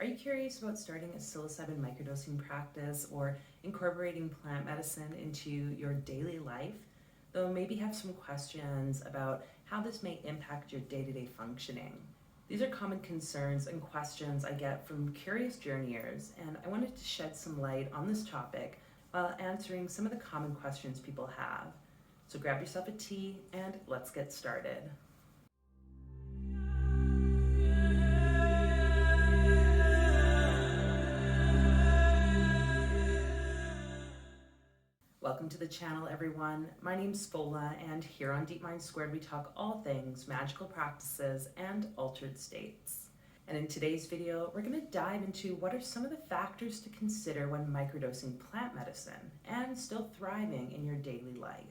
Are you curious about starting a psilocybin microdosing practice or incorporating plant medicine into your daily life, though maybe have some questions about how this may impact your day-to-day functioning? These are common concerns and questions I get from curious journeyers, and I wanted to shed some light on this topic while answering some of the common questions people have. So grab yourself a tea and let's get started. Welcome to the channel, everyone. My name's Fola, and here on Deep Mind Squared, we talk all things magical practices and altered states. And in today's video, we're going to dive into what are some of the factors to consider when microdosing plant medicine and still thriving in your daily life.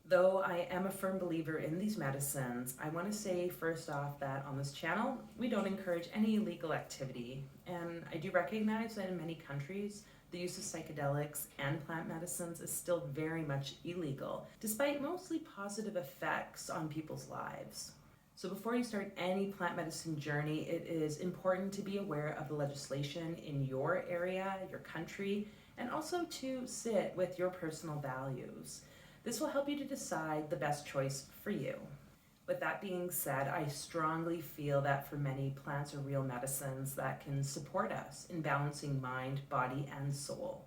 Though I am a firm believer in these medicines, I want to say first off that on this channel, we don't encourage any illegal activity. And I do recognize that in many countries, the use of psychedelics and plant medicines is still very much illegal, despite mostly positive effects on people's lives. So before you start any plant medicine journey, it is important to be aware of the legislation in your area, your country, and also to sit with your personal values. This will help you to decide the best choice for you. With that being said, I strongly feel that for many, plants are real medicines that can support us in balancing mind, body, and soul.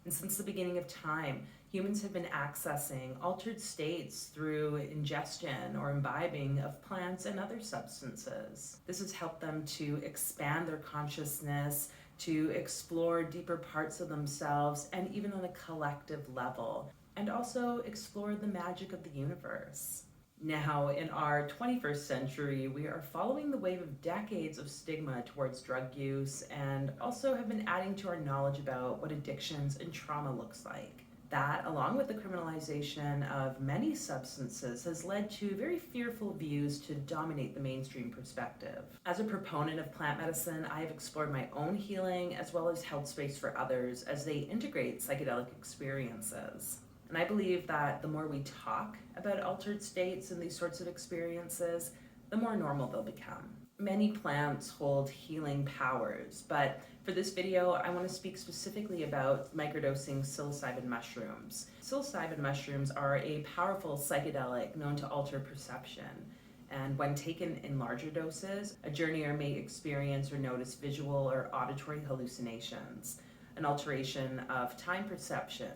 And since the beginning of time, humans have been accessing altered states through ingestion or imbibing of plants and other substances. This has helped them to expand their consciousness, to explore deeper parts of themselves, and even on a collective level, and also explore the magic of the universe. Now, in our 21st century, we are following the wave of decades of stigma towards drug use and also have been adding to our knowledge about what addictions and trauma looks like. That, along with the criminalization of many substances, has led to very fearful views to dominate the mainstream perspective. As a proponent of plant medicine, I have explored my own healing as well as held space for others as they integrate psychedelic experiences. And I believe that the more we talk about altered states and these sorts of experiences, the more normal they'll become. Many plants hold healing powers, but for this video, I want to speak specifically about microdosing psilocybin mushrooms. Psilocybin mushrooms are a powerful psychedelic known to alter perception. And when taken in larger doses, a journeyer may experience or notice visual or auditory hallucinations, an alteration of time perception,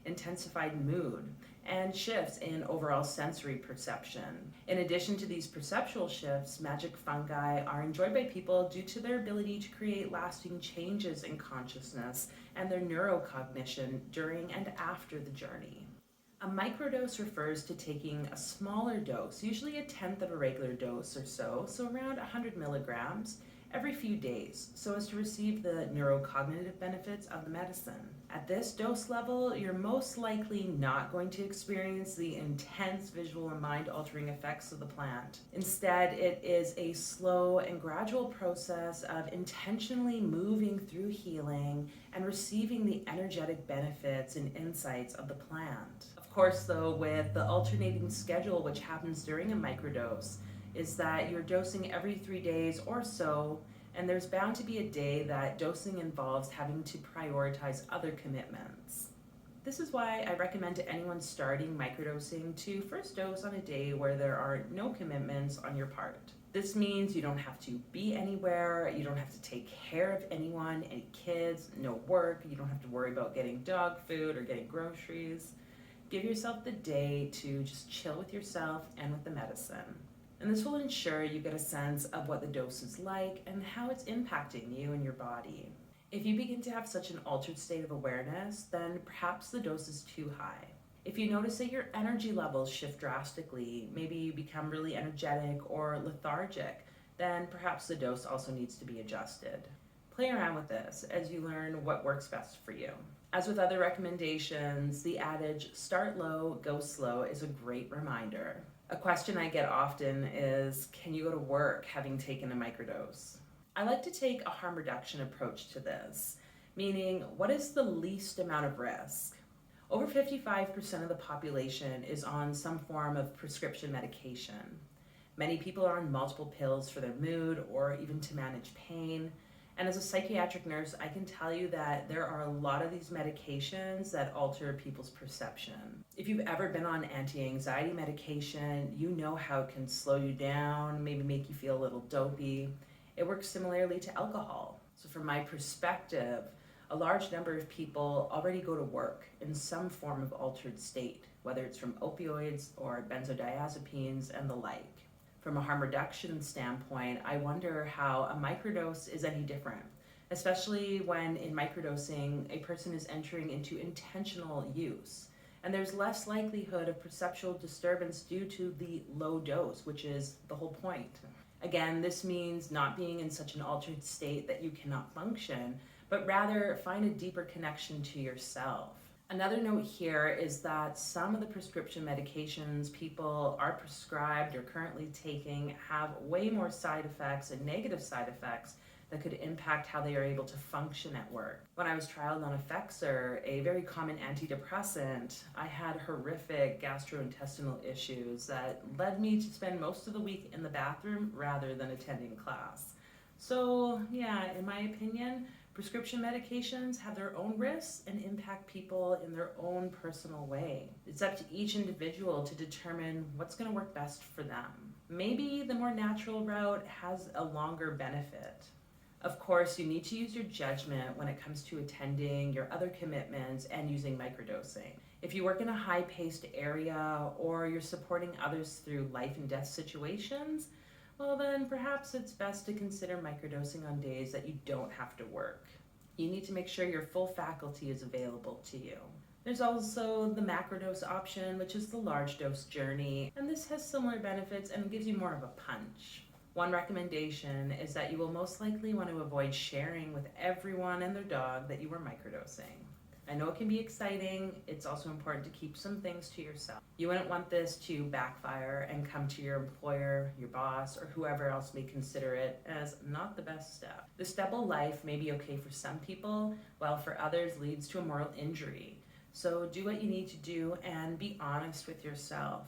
intensified mood, and shifts in overall sensory perception. In addition to these perceptual shifts, magic fungi are enjoyed by people due to their ability to create lasting changes in consciousness and their neurocognition during and after the journey. A microdose refers to taking a smaller dose, usually a tenth of a regular dose or so around 100 milligrams, every few days, so as to receive the neurocognitive benefits of the medicine. At this dose level, you're most likely not going to experience the intense visual and mind-altering effects of the plant. Instead, it is a slow and gradual process of intentionally moving through healing and receiving the energetic benefits and insights of the plant. Of course, though, with the alternating schedule which happens during a microdose, is that you're dosing every 3 days or so, and there's bound to be a day that dosing involves having to prioritize other commitments. This is why I recommend to anyone starting microdosing to first dose on a day where there are no commitments on your part. This means you don't have to be anywhere, you don't have to take care of anyone, any kids, no work, you don't have to worry about getting dog food or getting groceries. Give yourself the day to just chill with yourself and with the medicine. And this will ensure you get a sense of what the dose is like and how it's impacting you and your body. If you begin to have such an altered state of awareness, then perhaps the dose is too high. If you notice that your energy levels shift drastically, maybe you become really energetic or lethargic, then perhaps the dose also needs to be adjusted. Play around with this as you learn what works best for you. As with other recommendations, the adage, start low, go slow, is a great reminder. A question I get often is, can you go to work having taken a microdose? I like to take a harm reduction approach to this, meaning what is the least amount of risk? Over 55% of the population is on some form of prescription medication. Many people are on multiple pills for their mood or even to manage pain. And as a psychiatric nurse, I can tell you that there are a lot of these medications that alter people's perception. If you've ever been on anti-anxiety medication, you know how it can slow you down, maybe make you feel a little dopey. It works similarly to alcohol. So from my perspective, a large number of people already go to work in some form of altered state, whether it's from opioids or benzodiazepines and the like. From a harm reduction standpoint, I wonder how a microdose is any different, especially when in microdosing, a person is entering into intentional use. And there's less likelihood of perceptual disturbance due to the low dose, which is the whole point. Again, this means not being in such an altered state that you cannot function, but rather find a deeper connection to yourself. Another note here is that some of the prescription medications people are prescribed or currently taking have way more side effects and negative side effects that could impact how they are able to function at work. When I was trialed on Effexor, a very common antidepressant, I had horrific gastrointestinal issues that led me to spend most of the week in the bathroom rather than attending class. So yeah, in my opinion, prescription medications have their own risks and impact people in their own personal way. It's up to each individual to determine what's going to work best for them. Maybe the more natural route has a longer benefit. Of course, you need to use your judgment when it comes to attending your other commitments and using microdosing. If you work in a high-paced area or you're supporting others through life and death situations, well then perhaps it's best to consider microdosing on days that you don't have to work. You need to make sure your full faculty is available to you. There's also the macrodose option, which is the large dose journey, and this has similar benefits and gives you more of a punch. One recommendation is that you will most likely want to avoid sharing with everyone and their dog that you were microdosing. I know it can be exciting, it's also important to keep some things to yourself. You wouldn't want this to backfire and come to your employer, your boss, or whoever else may consider it as not the best step. This double life may be okay for some people, while for others leads to a moral injury. So do what you need to do and be honest with yourself.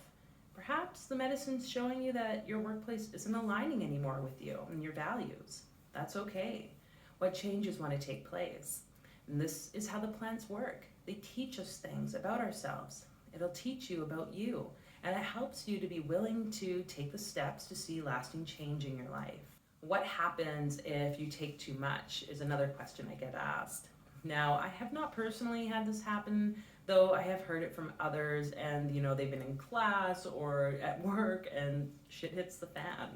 Perhaps the medicine's showing you that your workplace isn't aligning anymore with you and your values. That's okay. What changes want to take place? And this is how the plants work. They teach us things about ourselves. It'll teach you about you, and it helps you to be willing to take the steps to see lasting change in your life. What happens if you take too much is another question I get asked. Now, I have not personally had this happen, though I have heard it from others, and they've been in class or at work and shit hits the fan.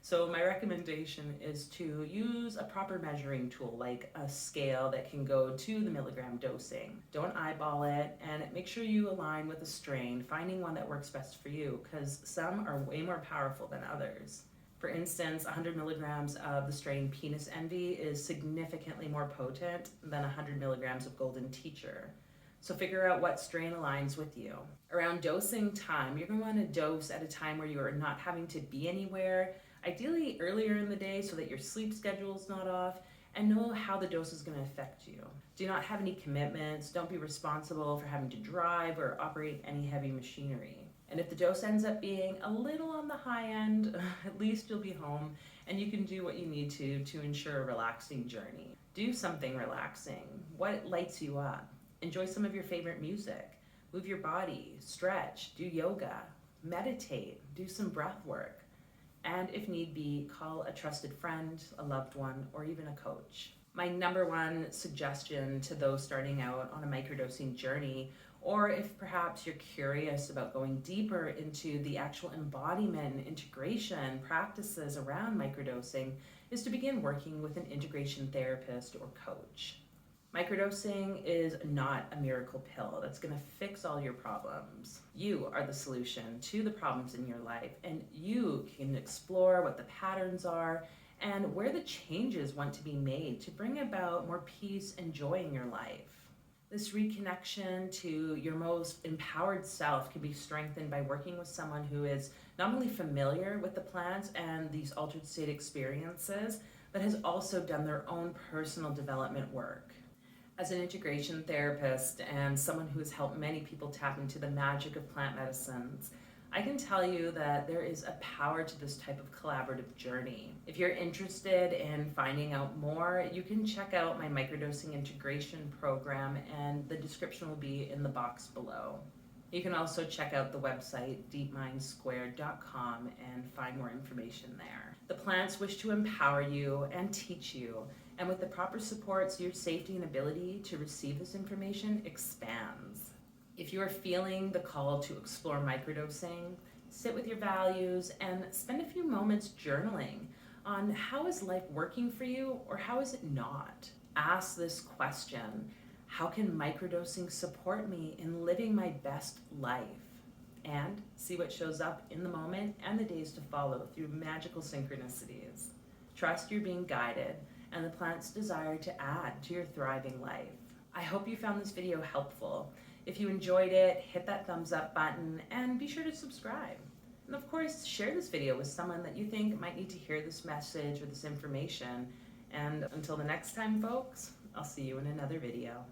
So my recommendation is to use a proper measuring tool like a scale that can go to the milligram dosing. Don't eyeball it, and make sure you align with the strain, finding one that works best for you, because some are way more powerful than others. For instance, 100 milligrams of the strain Penis Envy is significantly more potent than 100 milligrams of Golden Teacher. So figure out what strain aligns with you. Around dosing time, you're going to want to dose at a time where you are not having to be anywhere, ideally earlier in the day so that your sleep schedule is not off, and know how the dose is going to affect you. Do not have any commitments, don't be responsible for having to drive or operate any heavy machinery. And if the dose ends up being a little on the high end, at least you'll be home and you can do what you need to ensure a relaxing journey. Do something relaxing. What lights you up? Enjoy some of your favorite music. Move your body, stretch, do yoga, meditate, do some breath work. And if need be, call a trusted friend, a loved one, or even a coach. My number one suggestion to those starting out on a microdosing journey, or if perhaps you're curious about going deeper into the actual embodiment and integration practices around microdosing, is to begin working with an integration therapist or coach. Microdosing is not a miracle pill that's going to fix all your problems. You are the solution to the problems in your life, and you can explore what the patterns are and where the changes want to be made to bring about more peace and joy in your life. This reconnection to your most empowered self can be strengthened by working with someone who is not only familiar with the plants and these altered state experiences, but has also done their own personal development work. As an integration therapist and someone who has helped many people tap into the magic of plant medicines, I can tell you that there is a power to this type of collaborative journey. If you're interested in finding out more, you can check out my microdosing integration program, and the description will be in the box below. You can also check out the website deepmindsquared.com and find more information there. The plants wish to empower you and teach you, and with the proper supports, your safety and ability to receive this information expands. If you are feeling the call to explore microdosing, sit with your values and spend a few moments journaling on how is life working for you or how is it not. Ask this question: how can microdosing support me in living my best life? And see what shows up in the moment and the days to follow through magical synchronicities. Trust you're being guided and the plant's desire to add to your thriving life. I hope you found this video helpful. If you enjoyed it, hit that thumbs up button and be sure to subscribe. And of course, share this video with someone that you think might need to hear this message or this information. And until the next time, folks, I'll see you in another video.